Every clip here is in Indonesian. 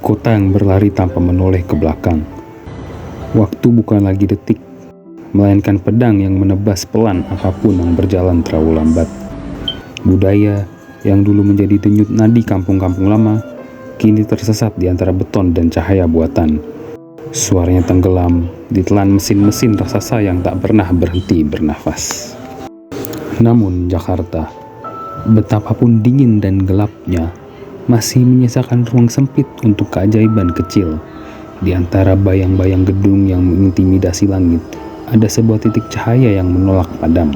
kota yang berlari tanpa menoleh ke belakang. Waktu bukan lagi detik, melainkan pedang yang menebas pelan apapun yang berjalan terlalu lambat. Budaya yang dulu menjadi denyut nadi kampung-kampung lama, kini tersesat di antara beton dan cahaya buatan. Suaranya tenggelam, ditelan mesin-mesin raksasa yang tak pernah berhenti bernafas. Namun Jakarta, betapapun dingin dan gelapnya, masih menyisakan ruang sempit untuk keajaiban kecil. Di antara bayang-bayang gedung yang mengintimidasi langit, ada sebuah titik cahaya yang menolak padam.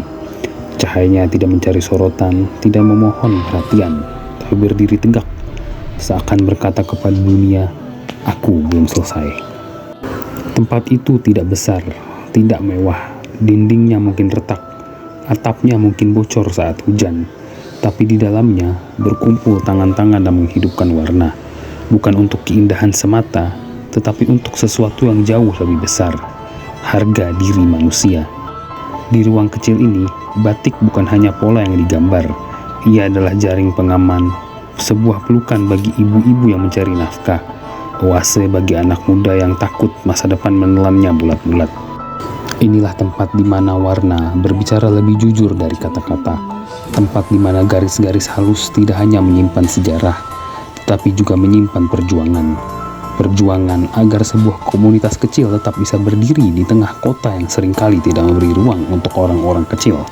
Cahayanya tidak mencari sorotan, tidak memohon perhatian, tapi berdiri tegak, seakan berkata kepada dunia, "Aku belum selesai." Tempat itu tidak besar, tidak mewah, dindingnya mungkin retak, atapnya mungkin bocor saat hujan, tapi di dalamnya berkumpul tangan-tangan yang menghidupkan warna, bukan untuk keindahan semata, tetapi untuk sesuatu yang jauh lebih besar, harga diri manusia. Di ruang kecil ini, batik bukan hanya pola yang digambar, ia adalah jaring pengaman, sebuah pelukan bagi ibu-ibu yang mencari nafkah, oase bagi anak muda yang takut masa depan menelannya bulat-bulat. Inilah tempat di mana warna berbicara lebih jujur dari kata-kata, tempat di mana garis-garis halus tidak hanya menyimpan sejarah, tetapi juga menyimpan perjuangan. Perjuangan agar sebuah komunitas kecil tetap bisa berdiri di tengah kota yang seringkali tidak memberi ruang untuk orang-orang kecil.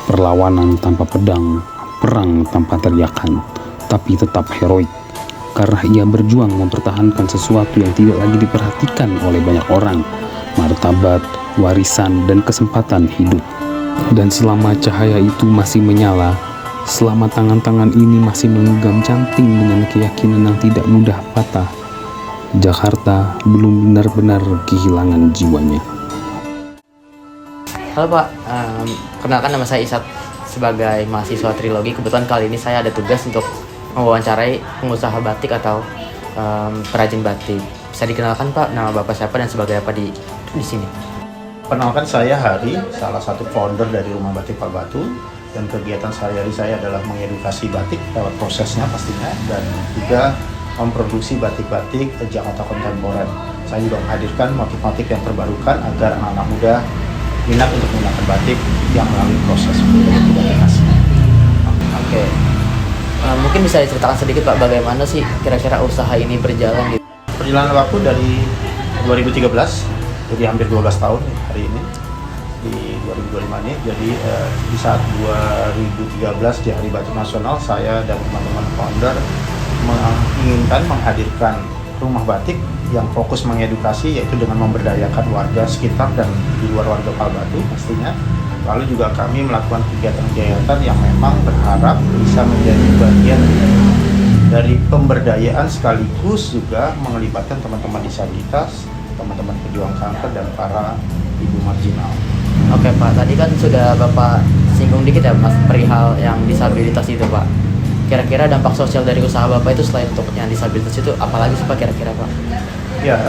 Perlawanan tanpa pedang, perang tanpa teriakan, tapi tetap heroik. Karena ia berjuang mempertahankan sesuatu yang tidak lagi diperhatikan oleh banyak orang, martabat, warisan, dan kesempatan hidup. Dan selama cahaya itu masih menyala, selama tangan-tangan ini masih menggenggam canting dengan keyakinan yang tidak mudah patah, Jakarta belum benar-benar kehilangan jiwanya. Halo Pak, kenalkan nama saya Isat sebagai mahasiswa Trilogi. Kebetulan kali ini saya ada tugas untuk mewawancarai pengusaha batik atau perajin batik. Bisa dikenalkan Pak, nama Bapak siapa dan sebagai apa di sini? Perkenalkan, saya Hari, salah satu founder dari Rumah Batik Pak Batu, dan kegiatan sehari-hari saya adalah mengedukasi batik lewat prosesnya pastinya, dan juga memproduksi batik-batik Jakarta kontemporer. Saya juga menghadirkan motif-motif yang terbarukan agar anak-anak muda minat untuk menggunakan batik yang melalui proses batik. Oke. Mungkin bisa diceritakan sedikit Pak, bagaimana sih kira-kira usaha ini berjalan gitu? Perjalanan waktu dari 2013, jadi hampir 12 tahun hari ini, di 2025 ini. Jadi di saat 2013 di Hari Batik Nasional, saya dan teman-teman founder menginginkan menghadirkan rumah batik yang fokus mengedukasi, yaitu dengan memberdayakan warga sekitar dan di luar warga Pak Batu pastinya. Lalu juga kami melakukan kegiatan-kegiatan yang memang berharap bisa menjadi bagian dari pemberdayaan, sekaligus juga melibatkan teman-teman disabilitas, teman-teman pejuang kanker, dan para ibu marginal. Oke Pak, tadi kan sudah Bapak singgung dikit ya Mas perihal yang disabilitas itu Pak. Kira-kira dampak sosial dari usaha Bapak itu selain untuk yang disabilitas itu apalagi sih Pak kira-kira Pak? Ya,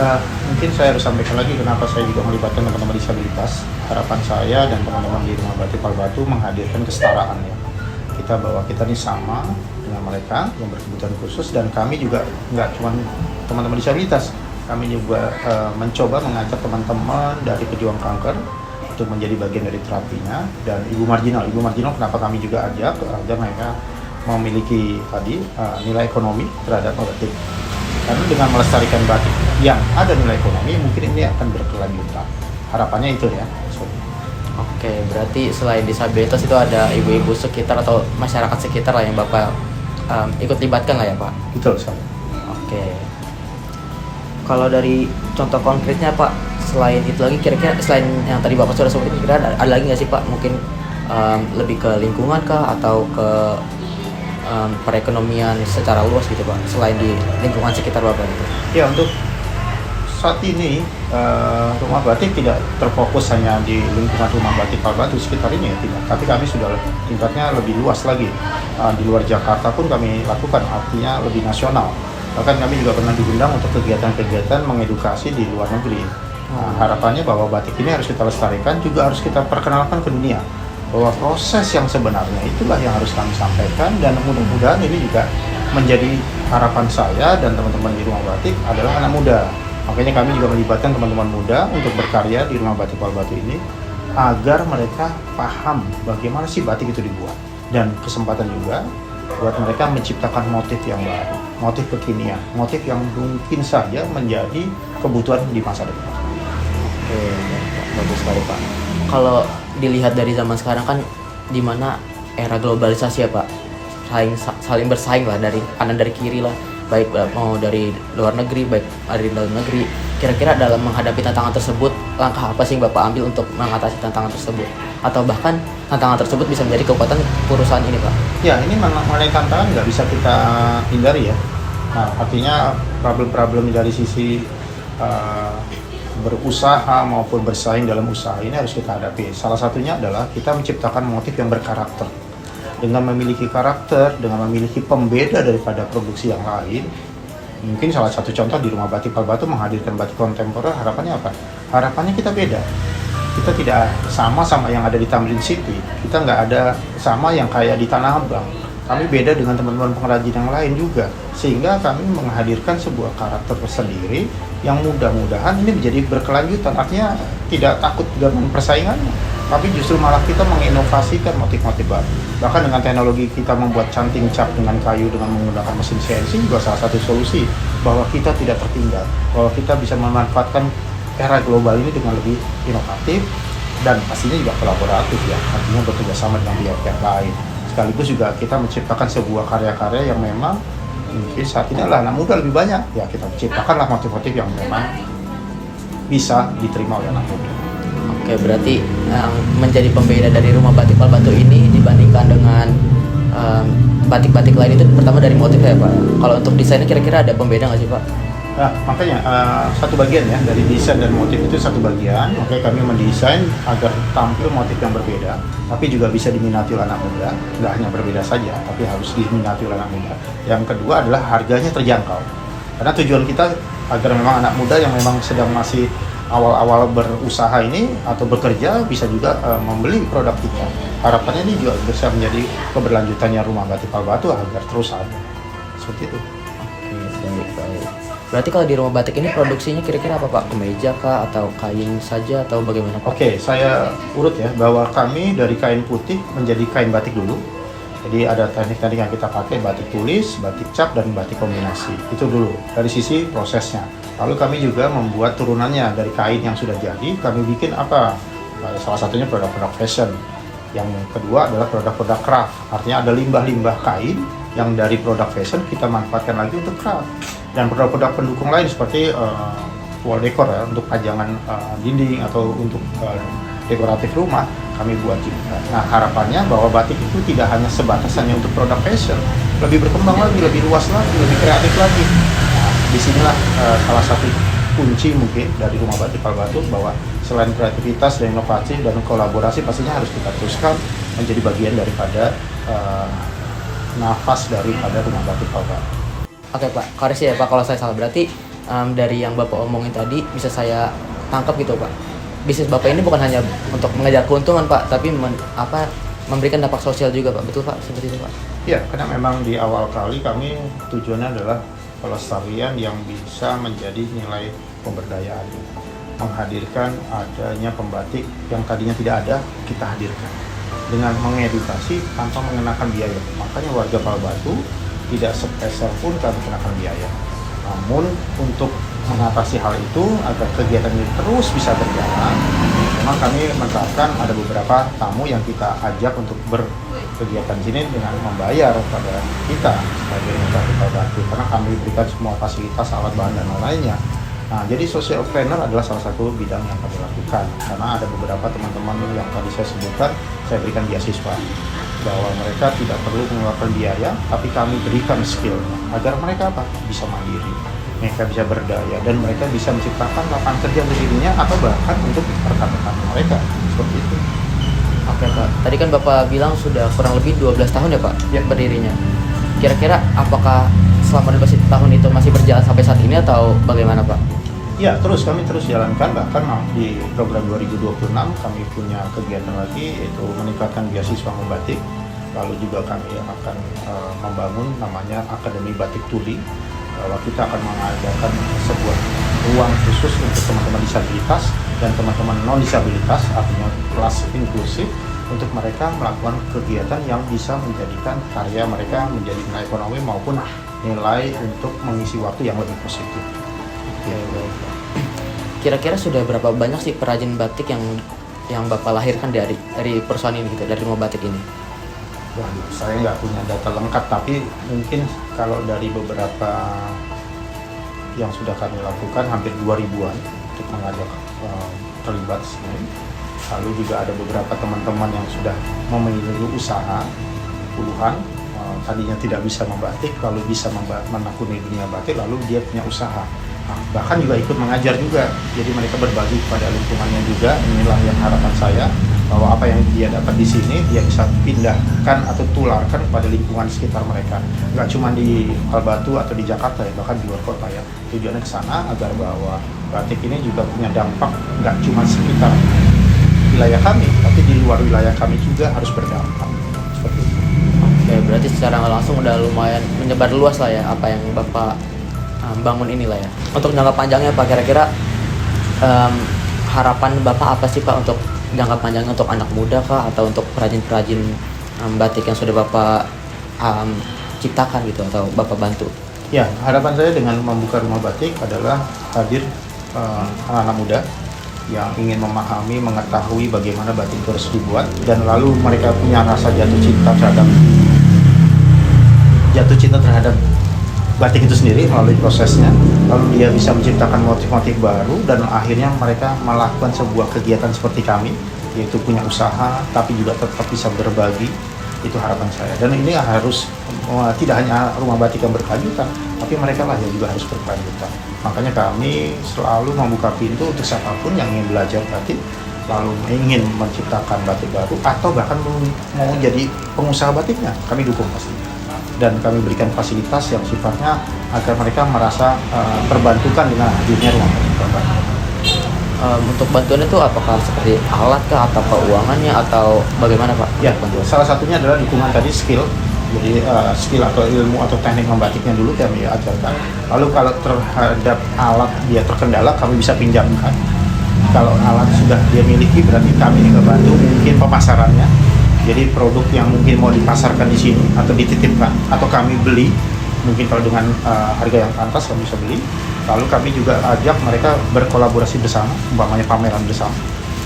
mungkin saya harus sampaikan lagi kenapa saya juga melibatkan teman-teman disabilitas. Harapan saya dan teman-teman di Rumah Batik Pak Batu menghadirkan kesetaraan ya. Kita bahwa kita ini sama dengan mereka yang berkebutuhan khusus, dan kami juga nggak cuma teman-teman disabilitas. Kami juga mencoba mengajak teman-teman dari pejuang kanker untuk menjadi bagian dari terapinya, dan ibu marginal. Ibu marginal kenapa kami juga ajak agar mereka memiliki tadi nilai ekonomi terhadap batik. Karena dengan melestarikan batik yang ada nilai ekonomi, mungkin ini akan berkelanjutan. Harapannya itu ya. Oke, berarti selain disabilitas itu ada ibu-ibu sekitar atau masyarakat sekitar lah yang Bapak ikut libatkan lah ya Pak? Betul sekali. Oke. Kalau dari contoh konkretnya Pak, selain itu lagi kira-kira selain yang tadi Bapak sudah sebutin, kira-kira ada lagi nggak sih Pak? Mungkin lebih ke lingkungan kah atau ke perekonomian secara luas gitu Pak, selain di lingkungan sekitar Bapak gitu? Ya, untuk saat ini rumah batik tidak terfokus hanya di lingkungan Rumah Batik Pak Batu sekitar ini ya, tidak. Tapi kami sudah tingkatnya lebih luas lagi. Di luar Jakarta pun kami lakukan, artinya lebih nasional. Bahkan kami juga pernah diundang untuk kegiatan-kegiatan mengedukasi di luar negeri. Harapannya bahwa batik ini harus kita lestarikan, juga harus kita perkenalkan ke dunia. Bahwa proses yang sebenarnya itulah yang harus kami sampaikan, dan mudah-mudahan ini juga menjadi harapan saya dan teman-teman di Rumah Batik adalah anak muda. Makanya kami juga melibatkan teman-teman muda untuk berkarya di Rumah Batik Palbatu ini agar mereka paham bagaimana sih batik itu dibuat, dan kesempatan juga buat mereka menciptakan motif yang baru, motif kekinian, motif yang mungkin saja menjadi kebutuhan di masa depan. Oke, bagus sekali Pak. Kalau dilihat dari zaman sekarang kan di mana era globalisasi ya Pak, saling bersaing lah dari kanan dari kiri lah, baik mau dari luar negeri, baik dari dalam negeri. Kira-kira dalam menghadapi tantangan tersebut, langkah apa sih yang Bapak ambil untuk mengatasi tantangan tersebut? Atau bahkan tantangan tersebut bisa menjadi kekuatan perusahaan ini Pak? Ya, ini mengenai tantangan nggak bisa kita hindari ya. Nah, artinya problem-problem dari sisi berusaha maupun bersaing dalam usaha ini harus kita hadapi. Salah satunya adalah kita menciptakan motif yang berkarakter. Dengan memiliki karakter, dengan memiliki pembeda daripada produksi yang lain, mungkin salah satu contoh di Rumah Batik Palbatu menghadirkan batik kontemporer, harapannya apa? Harapannya kita beda. Kita tidak sama yang ada di Tamrin City. Kita nggak ada sama yang kayak di Tanah Abang. Kami beda dengan teman-teman pengrajin yang lain juga. Sehingga kami menghadirkan sebuah karakter tersendiri yang mudah-mudahan ini menjadi berkelanjutan. Artinya tidak takut dengan persaingannya, tapi justru malah kita menginovasikan motif-motif baru. Bahkan dengan teknologi kita membuat canting cap dengan kayu dengan menggunakan mesin CNC juga salah satu solusi bahwa kita tidak tertinggal, bahwa kita bisa memanfaatkan era global ini dengan lebih inovatif dan pastinya juga kolaboratif ya, artinya bekerjasama dengan pihak-pihak lain. Sekaligus juga kita menciptakan sebuah karya-karya yang memang mungkin saat ini adalah anak muda lebih banyak ya, kita menciptakanlah motif-motif yang memang bisa diterima oleh anak muda. Oke, berarti yang menjadi pembeda dari Rumah Batik Palbatu ini dibandingkan dengan batik-batik lain itu pertama dari motif ya Pak. Kalau untuk desainnya kira-kira ada pembeda nggak sih Pak? Nah, makanya satu bagian ya dari desain dan motif itu satu bagian. Makanya kami mendesain agar tampil motif yang berbeda, tapi juga bisa diminati oleh anak muda. Nggak hanya berbeda saja, tapi harus diminati oleh anak muda. Yang kedua adalah harganya terjangkau. Karena tujuan kita agar memang anak muda yang memang sedang masih awal-awal berusaha ini atau bekerja bisa juga membeli produk kita. Harapannya ini juga bisa menjadi keberlanjutannya Rumah Batik Palbatu agar terus ada. Seperti itu. Oke, baik. Berarti kalau di Rumah Batik ini produksinya kira-kira apa Pak? Kemeja kah atau kain saja atau bagaimana Pak? Oke, saya urut ya bahwa kami dari kain putih menjadi kain batik dulu. Jadi ada teknik-teknik yang kita pakai, batik tulis, batik cap, dan batik kombinasi. Itu dulu dari sisi prosesnya. Lalu kami juga membuat turunannya dari kain yang sudah jadi. Kami bikin apa? Salah satunya produk-produk fashion. Yang kedua adalah produk-produk craft. Artinya ada limbah-limbah kain yang dari produk fashion kita manfaatkan lagi untuk craft. Dan produk-produk pendukung lain seperti wall decor ya, untuk pajangan dinding atau untuk dekoratif rumah kami buat juga. Nah, harapannya bahwa batik itu tidak hanya sebatas hanya untuk produk fashion, lebih berkembang lagi, lebih luas lagi, lebih kreatif lagi. Nah, disinilah salah satu kunci mungkin dari Rumah Batik Palbatu, bahwa selain kreativitas dan inovasi dan kolaborasi pastinya harus kita teruskan menjadi bagian daripada nafas daripada Rumah Batik Palbatu. Oke Pak, koreksi ya Pak kalau saya salah. Berarti dari yang Bapak omongin tadi bisa saya tangkap gitu Pak. Bisnis Bapak ini bukan hanya untuk mengejar keuntungan Pak, tapi memberikan dampak sosial juga Pak. Betul Pak, seperti itu Pak? Ya, karena memang di awal kali kami tujuannya adalah pelestarian yang bisa menjadi nilai pemberdayaan. Menghadirkan adanya pembatik yang tadinya tidak ada, kita hadirkan. Dengan mengedukasi tanpa mengenakan biaya. Makanya warga Palbatu tidak sepeser pun kami kenakan biaya. Namun untuk mengatasi hal itu agar kegiatan ini terus bisa berjalan, memang kami menerapkan ada beberapa tamu yang kita ajak untuk berkegiatan di sini dengan membayar pada kita sebagai Batik Palbatu, karena kami berikan semua fasilitas, alat bahan dan lainnya. Nah, jadi social planner adalah salah satu bidang yang kami lakukan, karena ada beberapa teman-teman yang tadi saya sebutkan, saya berikan beasiswa bahwa mereka tidak perlu mengeluarkan biaya, tapi kami berikan skill agar mereka bisa mandiri, mereka bisa berdaya, dan mereka bisa menciptakan lapangan kerja untuk dirinya atau bahkan untuk rekan-rekan mereka, seperti itu. Oke Pak, tadi kan Bapak bilang sudah kurang lebih 12 tahun ya Pak Ya. berdirinya. Kira-kira apakah selama 12 tahun itu masih berjalan sampai saat ini atau bagaimana Pak? Ya, kami terus jalankan, bahkan di program 2026 kami punya kegiatan lagi, yaitu meningkatkan beasiswa membatik Lalu juga kami akan membangun namanya Akademi Batik Tuli. Kita akan mengadakan sebuah ruang khusus untuk teman-teman disabilitas dan teman-teman non disabilitas, artinya kelas inklusif, untuk mereka melakukan kegiatan yang bisa menjadikan karya mereka menjadi nilai ekonomi maupun nilai untuk mengisi waktu yang lebih positif. Kira-kira sudah berapa banyak sih perajin batik yang Bapak lahirkan dari perusahaan ini gitu, dari rumah batik ini? Waduh, saya nggak punya data lengkap, tapi mungkin kalau dari beberapa yang sudah kami lakukan hampir 2000-an untuk mengajak terlibat sini. Lalu juga ada beberapa teman-teman yang sudah memiliki usaha puluhan, tadinya tidak bisa membatik, lalu bisa menekuni dunia batik, lalu dia punya usaha. Bahkan juga ikut mengajar juga, jadi mereka berbagi kepada lingkungannya juga. Inilah yang harapan saya, bahwa apa yang dia dapat di sini dia bisa pindahkan atau tularkan kepada lingkungan sekitar mereka, nggak cuma di Kalbatu atau di Jakarta ya, bahkan di luar kota ya. Tujuannya ke sana agar bahwa batik ini juga punya dampak nggak cuma sekitar wilayah kami, tapi di luar wilayah kami juga harus berdampak. Seperti itu. Oke, berarti secara nggak langsung udah lumayan menyebar luas lah ya apa yang Bapak bangun inilah ya. Untuk jangka panjangnya Pak, kira-kira harapan Bapak apa sih Pak untuk jangka panjangnya, untuk anak muda kah atau untuk perajin-perajin batik yang sudah Bapak ciptakan gitu atau Bapak bantu? Ya, harapan saya dengan membuka rumah batik adalah hadir anak-anak muda yang ingin memahami, mengetahui bagaimana batik itu harus dibuat, dan lalu mereka punya rasa jatuh cinta terhadap batik itu sendiri melalui prosesnya. Lalu dia bisa menciptakan motif-motif baru, dan akhirnya mereka melakukan sebuah kegiatan seperti kami, yaitu punya usaha tapi juga tetap bisa berbagi. Itu harapan saya, dan ini harus tidak hanya rumah batik yang berkelanjutan, tapi mereka lah yang juga harus berkelanjutan. Makanya kami selalu membuka pintu untuk siapapun yang ingin belajar batik, lalu ingin menciptakan batik baru, atau bahkan mau jadi pengusaha batiknya, kami dukung pasti. Dan kami berikan fasilitas yang sifatnya agar mereka merasa terbantukan dengan hadirnya rumah batik. Untuk bantuan itu apakah seperti alat kah atau keuangannya atau bagaimana Pak? Ya, salah satunya adalah dukungan tadi skill. Jadi skill atau ilmu atau teknik membatiknya dulu kami ajarkan. Lalu kalau terhadap alat dia terkendala, kami bisa pinjamkan. Kalau alat sudah dia miliki, berarti kami juga bantu mungkin pemasarannya. Jadi produk yang mungkin mau dipasarkan di sini atau dititipkan atau kami beli, mungkin kalau dengan harga yang pantas kami bisa beli. Lalu kami juga ajak mereka berkolaborasi bersama, umpamanya pameran bersama,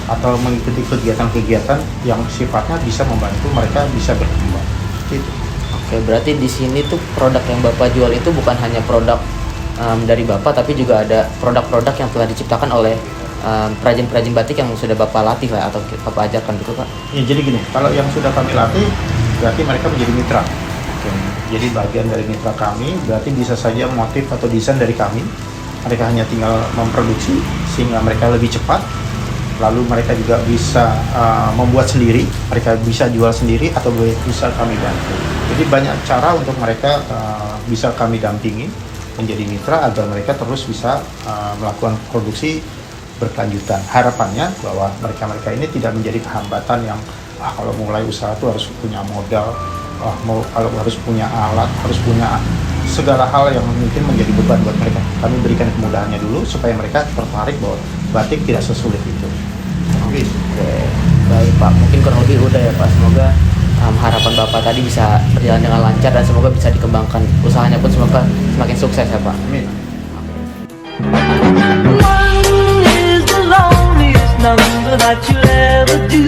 atau mengikuti kegiatan-kegiatan yang sifatnya bisa membantu mereka bisa berkembang. Gitu. Oke, berarti di sini tuh produk yang Bapak jual itu bukan hanya produk dari Bapak, tapi juga ada produk-produk yang telah diciptakan oleh perajin-perajin batik yang sudah Bapak latih lah atau Bapak ajarkan gitu Pak? Ya, jadi gini, kalau yang sudah kami latih, berarti mereka menjadi mitra. Jadi bagian dari mitra kami, berarti bisa saja motif atau desain dari kami. Mereka hanya tinggal memproduksi sehingga mereka lebih cepat. Lalu mereka juga bisa membuat sendiri, mereka bisa jual sendiri atau bisa kami bantu. Jadi banyak cara untuk mereka bisa kami dampingi menjadi mitra agar mereka terus bisa melakukan produksi berkelanjutan. Harapannya bahwa mereka-mereka ini tidak menjadi kehambatan yang kalau mulai usaha itu harus punya modal, kalau harus punya alat, harus punya segala hal yang mungkin menjadi beban buat mereka. Kami berikan kemudahannya dulu supaya mereka tertarik bahwa batik tidak sesulit itu. Oke, baik Pak. Mungkin kurang lebih udah ya Pak. Semoga harapan Bapak tadi bisa berjalan dengan lancar dan semoga bisa dikembangkan. Usahanya pun semoga semakin sukses ya Pak. Amin. One is the loneliest number that you'll ever do.